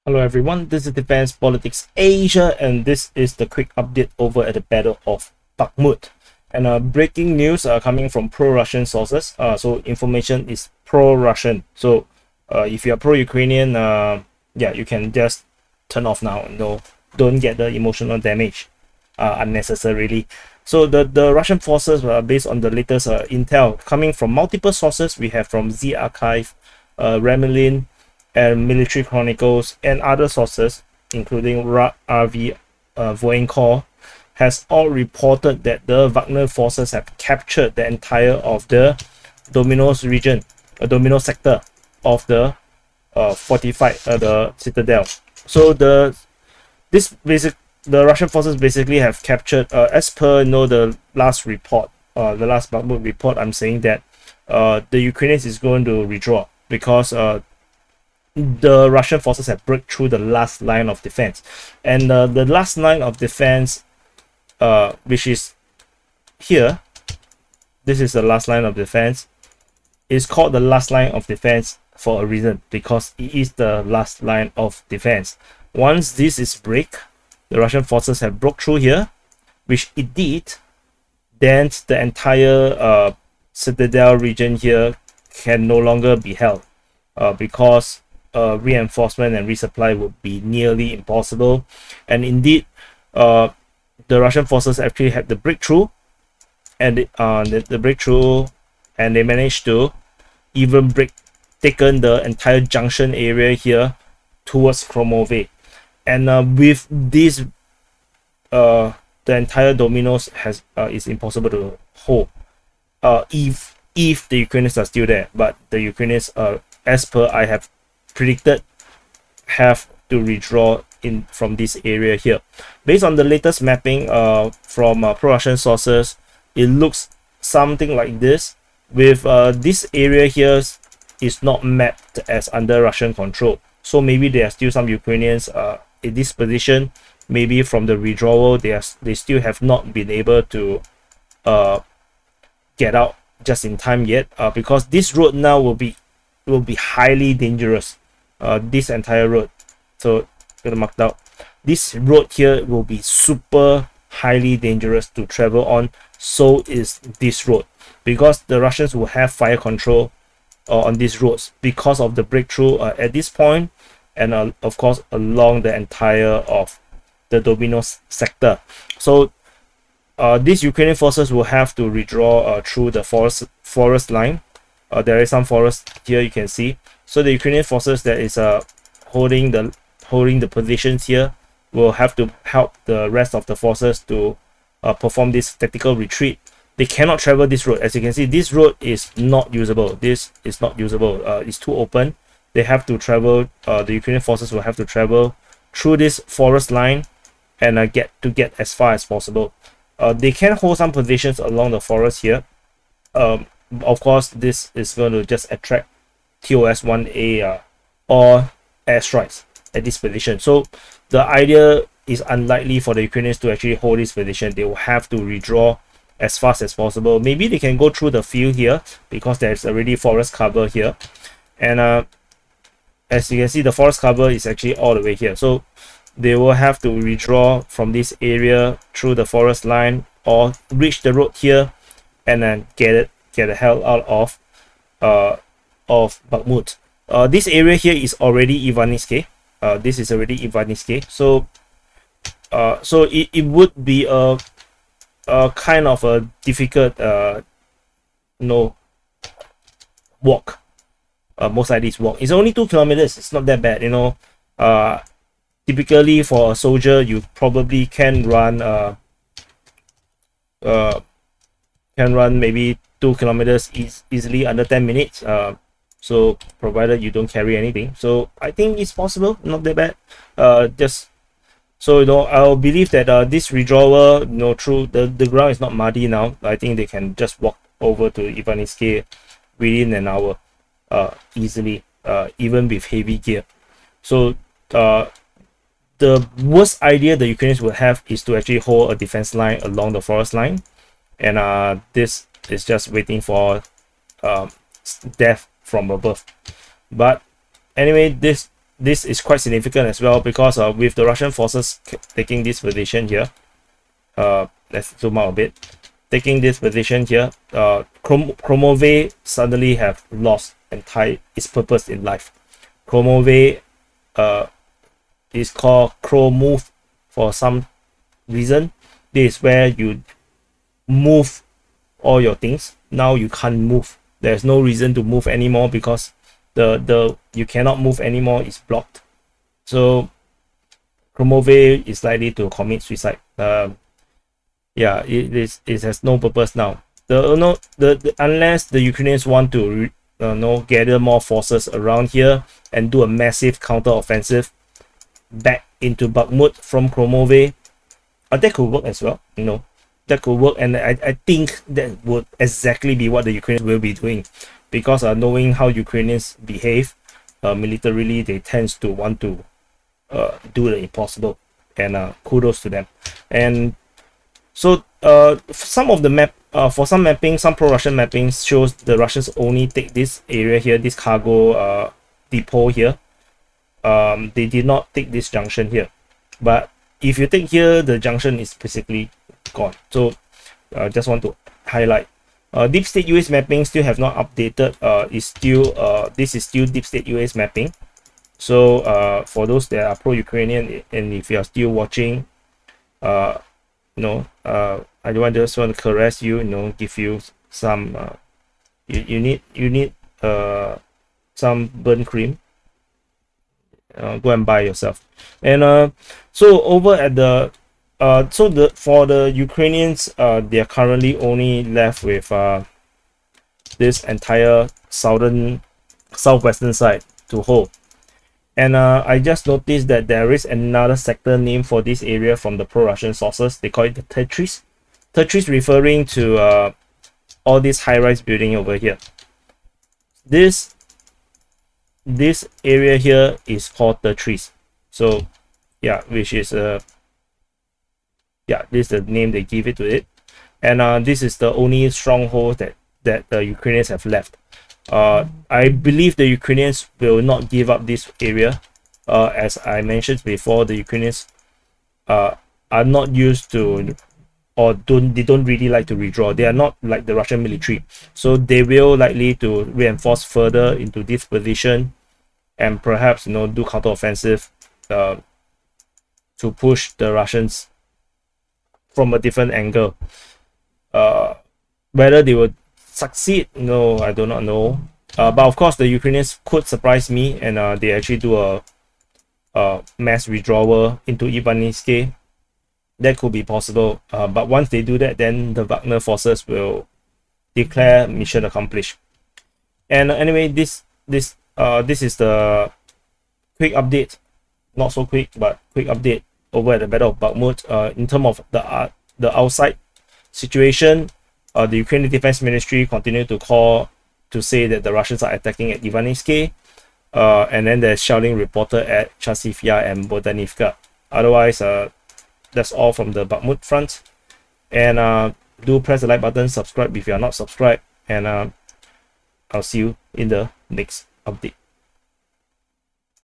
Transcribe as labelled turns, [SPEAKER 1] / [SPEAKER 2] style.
[SPEAKER 1] Hello everyone, this is Defense Politics Asia, and this is the quick update over at the Battle of Bakhmut. And breaking news coming from pro-Russian sources. So information is pro-Russian. So if you are pro-Ukrainian, yeah, you can just turn off now. No, don't get the emotional damage unnecessarily. So the Russian forces were based on the latest intel coming from multiple sources. We have from Z Archive, Remelin, and Military Chronicles, and other sources, including RV Voenko, has all reported that the Wagner forces have captured the entire of the Dominos region, Domino sector of the fortified the Citadel. So the Russian forces basically have captured, as per the last report, the last Bakhmut report. I'm saying that the Ukrainians is going to withdraw because the Russian forces have broke through the last line of defense, and the last line of defense, which is here, this is the last line of defense, is called the last line of defense for a reason, because it is the last line of defense. Once this is break, the Russian forces have broke through here, which it did, then the entire Citadel region here can no longer be held, because reinforcement and resupply would be nearly impossible. And indeed, the Russian forces actually had the breakthrough, and the breakthrough, and they managed to even taken the entire junction area here towards Khromove. And with this, the entire Dominos is impossible to hold, if the Ukrainians are still there. But the Ukrainians, as per I have predicted, have to withdraw from this area here. Based on the latest mapping from pro-Russian sources, it looks something like this, with this area here is not mapped as under Russian control. So maybe there are still some Ukrainians in this position. Maybe from the withdrawal, they still have not been able to get out just in time yet, because this road now will be highly dangerous. This entire road, so gonna mark out, this road here will be super highly dangerous to travel on. So is this road, because the Russians will have fire control on these roads because of the breakthrough at this point, and of course along the entire of the Dominos sector. So these Ukrainian forces will have to withdraw through the forest line. There is some forest here, you can see. So the Ukrainian forces that is holding the positions here will have to help the rest of the forces to perform this tactical retreat. They cannot travel this road. As you can see, this road is not usable. This is not usable. It's too open. They have to travel. The Ukrainian forces will have to travel through this forest line and get as far as possible. They can hold some positions along the forest here. Of course, this is going to just attract TOS 1A or airstrikes at this position. So the idea is unlikely for the Ukrainians to actually hold this position. They will have to withdraw as fast as possible. Maybe they can go through the field here because there's already forest cover here. And as you can see, the forest cover is actually all the way here. So they will have to withdraw from this area through the forest line, or reach the road here and then get the hell out of Bakhmut. This area here is already Ivaniske. This is already Ivaniske. So it would be a kind of a difficult walk. Most likely it's walk. It's only 2 kilometers. It's not that bad, typically for a soldier, you probably can run maybe 2 kilometers easily under 10 minutes. So provided you don't carry anything. So I think it's possible, not that bad. Just so I'll believe that this withdrawal, through the ground is not muddy now. I think they can just walk over to Ivaniske within an hour, easily, even with heavy gear. So the worst idea the Ukrainians will have is to actually hold a defense line along the forest line, and this is just waiting for death from above. But anyway, this this is quite significant as well, because with the Russian forces taking this position here, let's zoom out a bit. Taking this position here, Khromove suddenly have lost its purpose in life. Khromove is called Khromove for some reason. This is where you move all your things. Now you can't move. There's no reason to move anymore, because the you cannot move anymore is blocked. So Khromove is likely to commit suicide. Yeah, it has no purpose now. Unless the Ukrainians want to gather more forces around here and do a massive counter-offensive back into Bakhmut from Khromove, that could work as well. That could work, and I think that would exactly be what the Ukrainians will be doing, because knowing how Ukrainians behave militarily, they tend to want to do the impossible, and kudos to them. And so some of the for some mapping, some pro-Russian mappings shows the Russians only take this area here, this cargo depot here. They did not take this junction here, but if you take here, the junction is basically gone. So just want to highlight, deep state US mapping still have not updated. This is still deep state US mapping. So for those that are pro-Ukrainian, and if you are still watching, I just want to caress you, give you some you need some burn cream. Go and buy yourself. And so over at the for the Ukrainians, they are currently only left with this entire southwestern side to hold. And I just noticed that there is another sector name for this area from the pro-Russian sources. They call it the Tetris. Tetris referring to all this high-rise building over here. This area here is called Tetris. So yeah, which is this is the name they give it to it. And this is the only stronghold that the Ukrainians have left. I believe the Ukrainians will not give up this area. As I mentioned before, the Ukrainians are not used to, or they don't really like to redraw. They are not like the Russian military, so they will likely to reinforce further into this position, and perhaps do counteroffensive to push the Russians from a different angle. Whether they would succeed, no, I do not know. But of course, the Ukrainians could surprise me, and they actually do a mass withdrawal into Ivanivsky. That could be possible. But once they do that, then the Wagner forces will declare mission accomplished. And anyway, this is the quick update, not so quick, but quick update over at the Battle of Bakhmut. In terms of the outside situation, the Ukrainian Defense Ministry continue to say that the Russians are attacking at Ivanivsky, and then there's shelling reported at Chasivya and Bodanivka. Otherwise, that's all from the Bakhmut front. And do press the like button, subscribe if you are not subscribed, and I'll see you in the next update.